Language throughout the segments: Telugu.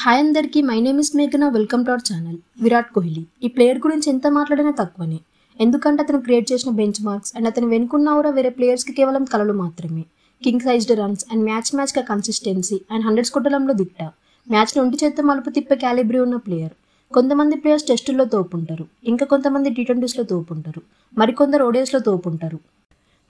హాయ్ అందరికీ, మై నేమ్ ఇస్ మేఘనా. Welcome to our channel. Virat Kohli ఈ ప్లేయర్ గురించి ఎంత మాట్లాడినా తక్కువనే. ఎందుకంటే అతను క్రియేట్ చేసిన బెంచ్ మార్క్స్ అండ్ అతను వెనుకున్న కూడా వేరే ప్లేయర్స్కి కేవలం కలలు మాత్రమే. కింగ్ సైజ్డ్ రన్స్ అండ్ మ్యాచ్గా కన్సిస్టెన్సీ అండ్ హండ్రెడ్స్ కొట్టడంలో దిట్ట. మ్యాచ్లో ఒంటి చేత్తో మలుపు తిప్పే క్యాలిబ్రీ ఉన్న ప్లేయర్. కొంతమంది ప్లేయర్స్ టెస్టుల్లో తోపుంటారు, ఇంకా కొంతమంది T20స్లో తోపుంటారు, మరికొందరు ఓడిఐస్లో తోపుంటారు.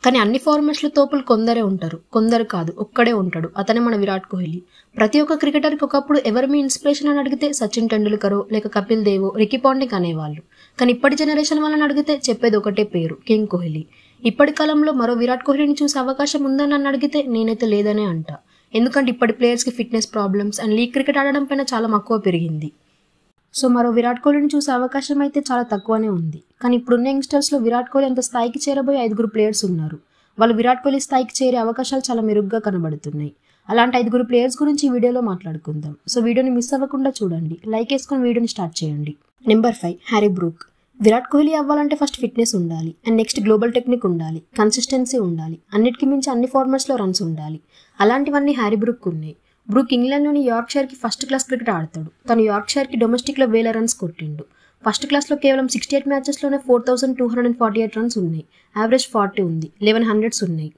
కానీ అన్ని ఫార్మాట్స్లో తోపులు కొందరే ఉంటారు, కొందరు కాదు, ఒక్కడే ఉంటాడు. అతనే మన విరాట్ కోహ్లీ. ప్రతి ఒక్క క్రికెటర్కి ఒకప్పుడు ఎవరు మీ ఇన్స్పిరేషన్ అని అడిగితే సచిన్ టెండూల్కరో లేక కపిల్ దేవో, రికీ పాంటింగ్ అనేవాళ్ళు. కానీ ఇప్పటి జనరేషన్ వాళ్ళని అడిగితే చెప్పేది ఒకటే పేరు, కింగ్ కోహ్లీ. ఇప్పటి కాలంలో మరో విరాట్ కోహ్లీని చూసే అవకాశం ఉందని నన్ను అడిగితే నేనైతే లేదనే అంటా. ఎందుకంటే ఇప్పటి ప్లేయర్స్కి fitness problems and league cricket ఆడడం పైన చాలా మక్కువ పెరిగింది. సో మరో విరాట్ కోహ్లీని చూసే అవకాశం అయితే చాలా తక్కువనే ఉంది. కానీ ఇప్పుడున్న యంగ్స్టర్స్లో విరాట్ కోహ్లీ అంత స్థాయికి చేరబోయే 5 ప్లేయర్స్ ఉన్నారు. వాళ్ళు విరాట్ కోహ్లీ స్థాయికి చేరే అవకాశాలు చాలా మెరుగ్గా కనబడుతున్నాయి. అలాంటి 5 ప్లేయర్స్ గురించి ఈ వీడియోలో మాట్లాడుకుందాం. సో వీడియోని మిస్ అవ్వకుండా చూడండి, లైక్ వేసుకొని వీడియోని స్టార్ట్ చేయండి. Number 5 Harry Brook. Virat Kohli అవ్వాలంటే ఫస్ట్ ఫిట్నెస్ ఉండాలి, అండ్ నెక్స్ట్ గ్లోబల్ టెక్నిక్ ఉండాలి, కన్సిస్టెన్సీ ఉండాలి, అన్నిటికీ మించి అన్ని ఫార్మాట్స్లో రన్స్ ఉండాలి. అలాంటివన్నీ హ్యారీ బ్రూక్ ఉన్నాయి. బ్రూక్ ఇంగ్లాండ్లోని యార్క్షైర్కి ఫస్ట్ క్లాస్ క్రికెట్ ఆడతాడు. తను యార్క్షైర్కి డొమెస్టిక్లో 1000 రన్స్ కొట్టిండు. ఫస్ట్ క్లాస్లో కేవలం 68 మ్యాచెస్లోనే 4248 రన్స్ ఉన్నాయి. యావరేజ్ 40 ఉంది, 1100s ఉన్నాయి.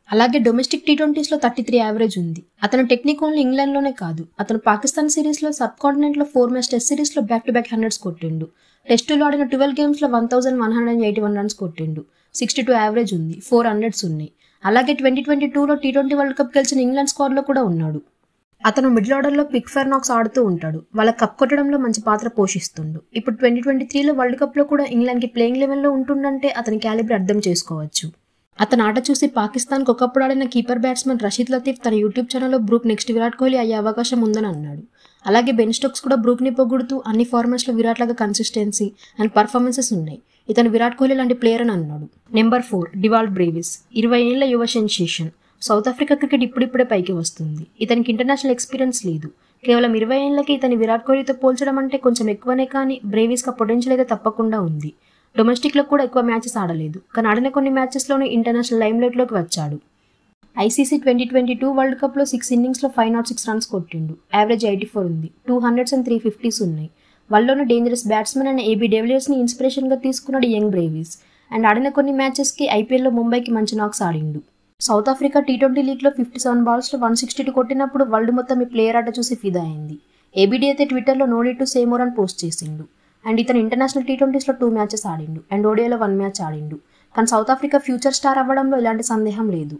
అలాగే డొమెస్టిక్ T20స్లో 33 యావరేజ్ ఉంది. అతని టెక్నిక్ ఓన్లీ ఇంగ్లాండ్లోనే కాదు, అతను పాకిస్తాన్ సిరీస్లో, సబ్ కాంటినెంట్లో 4 మ్యాచ్ టెస్ట్ సిరీస్లో బ్యాక్ టు బ్యాక్ 100s కొట్టిండు. టెస్టులో ఆడిన 12 గేమ్స్లో 1181 రన్స్ కొట్టిండు. 62 యావరేజ్ ఉంది, 400s ఉన్నాయి. అలాగే 2022లో T20 వరల్డ్ కప్ గెలిచిన ఇంగ్లాండ్ స్క్వాడ్లో కూడా ఉన్నాడు. అతను మిడిల్ ఆర్డర్లో పిక్ ఫెర్నాక్స్ ఆడుతూ ఉంటాడు. వాళ్ళ కప్ కొట్టడంలో మంచి పాత్ర పోషిస్తుండు. ఇప్పుడు 2023లో వరల్డ్ కప్లో కూడా ఇంగ్లాండ్కి ప్లేయింగ్ లెవెల్లో ఉంటుండంటే అతని క్యాలిబర్ అర్థం చేసుకోవచ్చు. అతని ఆట చూసి పాకిస్తాన్కి ఒకప్పుడు ఆడిన కీపర్ బ్యాట్స్మెన్ రషీద్ లతీఫ్ తన యూట్యూబ్ ఛానల్లో బ్రూక్ నెక్స్ట్ విరాట్ కోహ్లీ అయ్యే అవకాశం ఉందని అన్నాడు. అలాగే బెన్ స్టోక్స్ కూడా బ్రూక్ని పొగుడుతూ అన్ని ఫార్మాట్స్లో విరాట్ లాగా కన్సిస్టెన్సీ అండ్ పర్ఫార్మెన్సెస్ ఉన్నాయి, ఇతను విరాట్ కోహ్లీ లాంటి ప్లేయర్ అని అన్నాడు. Number 4 Dewald Brevis. 20 ఏళ్ల యువ సెన్సేషన్. సౌత్ ఆఫ్రికా క్రికెట్ ఇప్పుడిప్పుడే పైకి వస్తుంది. ఇతనికి ఇంటర్నేషనల్ ఎక్స్పీరియన్స్ లేదు. కేవలం 20 ఏళ్లకి ఇతని విరాట్ కోహ్లీతో పోల్చడం అంటే కొంచెం ఎక్కువనే, కానీ బ్రేవిస్కి పొటెన్షియల్ అయితే తప్పకుండా ఉంది. డొమెస్టిక్లో కూడా ఎక్కువ మ్యాచెస్ ఆడలేదు, కానీ ఆడిన కొన్ని మ్యాచెస్లోనే ఇంటర్నేషనల్ లైమ్లైట్లోకి వచ్చాడు. ICC 2022 వరల్డ్ కప్లో 6 ఇన్నింగ్స్లో 506 రన్స్ కొట్టిండు. యావరేజ్ 84 ఉంది, 200s అండ్ 350s ఉన్నాయి. వాళ్ళలోనూ డేంజరస్ బ్యాట్స్మెన్ అయిన AB డెవిలియర్స్ని ఇన్స్పిరేషన్గా తీసుకున్నాడు యంగ్ బ్రేవిస్. అండ్ ఆడిన కొన్ని మ్యాచెస్కి IPLలో ముంబైకి మంచి నాక్స్ ఆడిండు. సౌత్ ఆఫ్రికా T20 లీగ్లో 57 బాల్స్లో 162 కొట్టినప్పుడు వరల్డ్ మొత్తం ఈ ప్లేయర్ ఆట చూసి ఫిదా అయింది. ABD అయితే ట్విట్టర్లో no need to say more అని పోస్ట్ చేసిండు. అండ్ ఇతను ఇంటర్నేషనల్ T20స్లో 2 మ్యాచెస్ ఆడిండు అండ్ ODIలో 1 మ్యాచ్ ఆడిండు. కానీ సౌత్ ఆఫ్రికా ఫ్యూచర్ స్టార్ అవ్వడంలో ఎలాంటి సందేహం లేదు.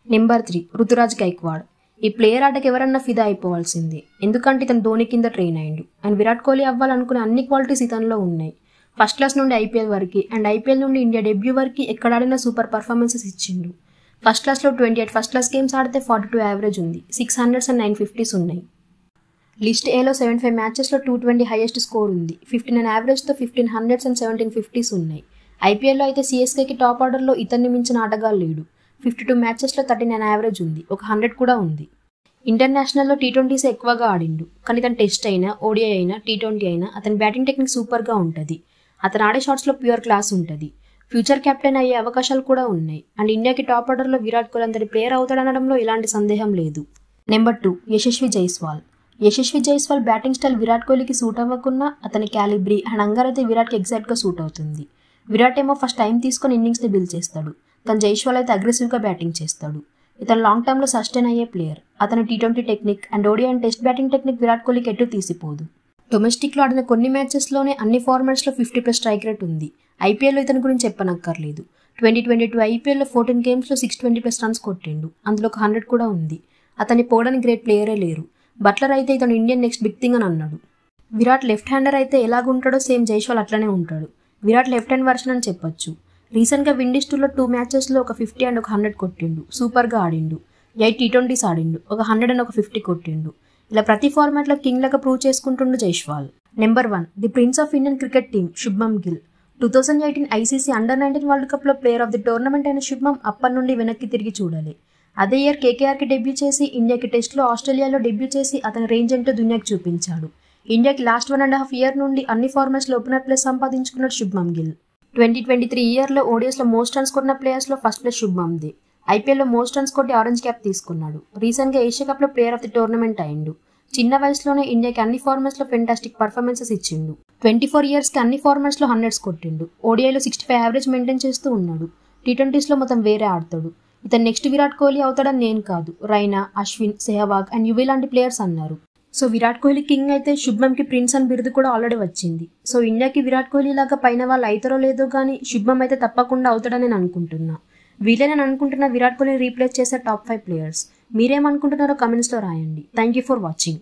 నెంబర్ 3 రుతురాజ్ గైక్వాడ్. ఈ ప్లేయర్ ఆటకి ఎవరన్నా ఫిదా అయిపోవాల్సిందే, ఎందుకంటే ఇతను ధోని కింద ట్రైన్ అయ్యిండు. అండ్ విరాట్ కోహ్లీ అవ్వాలనుకునే అన్ని క్వాలిటీస్ ఇతనిలో ఉన్నాయి. ఫస్ట్ క్లాస్ నుండి IPL వరకు అండ్ IPL నుండి ఇండియా డెబ్యూ వరకు ఎక్కడాడినా సూపర్ పర్ఫార్మెన్సెస్ ఇచ్చిండు. ఫస్ట్ క్లాస్లో 28 ఫస్ట్ క్లాస్ గేమ్స్ ఆడితే 42 యావరేజ్ ఉంది, 600s అండ్ 950s ఉన్నాయి. లిస్ట్ Aలో 75 మ్యాచెస్లో 220 హైయెస్ట్ స్కోర్ ఉంది, 59 యావరేజ్తో 1500s అండ్ 1750s ఉన్నాయి. IPLలో అయితే CSKకి టాప్ ఆర్డర్లో ఇతన్ని మించిన ఆటగాళ్ళు లేడు. 52 మ్యాచెస్లో 39 యావరేజ్ ఉంది, ఒక 100 కూడా ఉంది. ఇంటర్నేషనల్లో T20s ఎక్కువగా ఆడిండు, కానీ తను టెస్ట్ అయినా, ODI అయినా, T20 అయినా అతని బ్యాటింగ్ టెక్నిక్ సూపర్గా ఉంటుంది. అతను ఆడే షాట్స్లో ప్యూర్ క్లాస్ ఉంటుంది. ఫ్యూచర్ కెప్టెన్ అయ్యే అవకాశాలు కూడా ఉన్నాయి. అండ్ ఇండియాకి టాప్ ఆర్డర్లో విరాట్ కోహ్లీ అంతటి ప్లేయర్ అవుతాడనడంలో ఎలాంటి సందేహం లేదు. Number 2 Yashasvi Jaiswal. Yashasvi Jaiswal batting style Virat కోహ్లీకి సూట్ అవ్వకున్నా అతని క్యాలిబ్రీ అండ్ అంగర్ అయితే విరాట్కి ఎగ్జాక్ట్గా సూట్ అవుతుంది. విరాట్ ఏమో ఫస్ట్ టైం తీసుకొని ఇన్నింగ్స్ని బిల్డ్ చేస్తాడు, కానీ జైస్వాల్ అయితే అగ్రెసివ్గా బ్యాటింగ్ చేస్తాడు. ఇతను లాంగ్ టర్మ్లో సస్టైన్ అయ్యే ప్లేయర్. అతని T20 technique and ODI and test batting technique Virat కోహ్లీకి ఎటు తీసిపోదు. డొమెస్టిక్లో ఆడిన కొన్ని మ్యాచెస్లోనే అన్ని ఫార్మాట్స్లో 50+ స్ట్రైక్ రేట్ ఉంది. IPLలో ఇతని గురించి చెప్పనక్కర్లేదు. 2022 IPLలో 14 గేమ్స్లో 620+ రన్స్ కొట్టిండు, అందులో ఒక 100 కూడా ఉంది. అతన్ని పోవడానికి గ్రేట్ ప్లేయరే లేరు. బట్లర్ అయితే ఇతను ఇండియన్ నెక్స్ట్ బిగ్ థింగ్ అని అన్నాడు. విరాట్ లెఫ్ట్ హ్యాండర్ అయితే ఎలాగుంటాడో సేమ్ జైస్వాల్ అట్లనే ఉంటాడు. విరాట్ లెఫ్ట్ హ్యాండ్ వర్షన్ అని చెప్పొచ్చు. రీసెంట్గా విండీస్ టూర్లో 2 మ్యాచెస్లో ఒక 50 అండ్ ఒక 100 కొట్టిండు, సూపర్గా ఆడిండు. 8 T20s ఆడిండు, ఒక 100 అండ్ ఒక 50 కొట్టిండు. ఇలా ప్రతి ఫార్మాట్లో కింగ్ లాగా ప్రూవ్ చేసుకుంటుండు Jaiswal. Number 1 the prince of Indian cricket team Shubman Gill. 2018 ICC అండర్-19 వరల్డ్ కప్లో ప్లేయర్ ఆఫ్ ది టోర్నమెంట్ అయిన శుభ్మన్ అప్పటి నుండి వెనక్కి తిరిగి చూడాలి. అదే ఇయర్ KKRకి డెబ్యూ చేసి ఇండియాకి టెస్ట్లో ఆస్ట్రేలియాలో డెబ్యూ చేసి అతని రేంజ్ ఏంటో దునియాకి చూపించాడు. ఇండియాకి లాస్ట్ 1.5 ఇయర్ నుండి అన్ని ఫార్మాట్స్లో ఓపెనర్ ప్లేస్ సంపాదించుకున్నాడు శుభ్మన్ గిల్. 2023 ఇయర్లో ODIస్లో మోస్ట్ రన్స్ కొన్న ప్లేయర్స్లో ఫస్ట్ ప్లేస్ శుభ్మన్దే. IPLలో మోస్ట్ రన్స్ కొట్టి ఆరెంజ్ క్యాప్ తీసుకున్నాడు. రీసెంట్గా ఏషియా కప్లో ప్లేయర్ ఆఫ్ ది టోర్నమెంట్ అయ్యిండు. చిన్న వయసులోనే ఇండియాకి అన్ని ఫార్మాట్స్లో ఫెంటాస్టిక్ పర్ఫార్మెన్సెస్ ఇచ్చిండు. 24 ఇయర్స్కి అన్ని ఫార్మాట్స్లో 100s కొట్టిండు. ఓడిఐలో 65 యావరేజ్ మెయింటైన్ చేస్తూ ఉన్నాడు. T20స్లో మొత్తం వేరే ఆడతాడు. ఇతను నెక్స్ట్ విరాట్ కోహ్లీ అవుతాడని నేను కాదు, రైనా, అశ్విన్, సెహవాగ్ అండ్ యువీ లాంటి ప్లేయర్స్ అన్నారు. సో విరాట్ కోహ్లీ కింగ్ అయితే శుభ్మన్కి ప్రిన్స్ అని బిరుదు కూడా ఆల్రెడీ వచ్చింది. సో ఇండియాకి విరాట్ కోహ్లీ లాగా పైన వాళ్ళు అవుతారో లేదో కానీ శుభ్మన్ అయితే తప్పకుండా అవుతాడని నేను అనుకుంటున్నా. వీళ్ళే నేను అనుకుంటున్న విరాట్ కోహ్లీని రీప్లేస్ చేసే టాప్ 5 ప్లేయర్స్. మీరేమనుకుంటున్నారో కమెంట్స్లో రాయండి. Thank you for watching.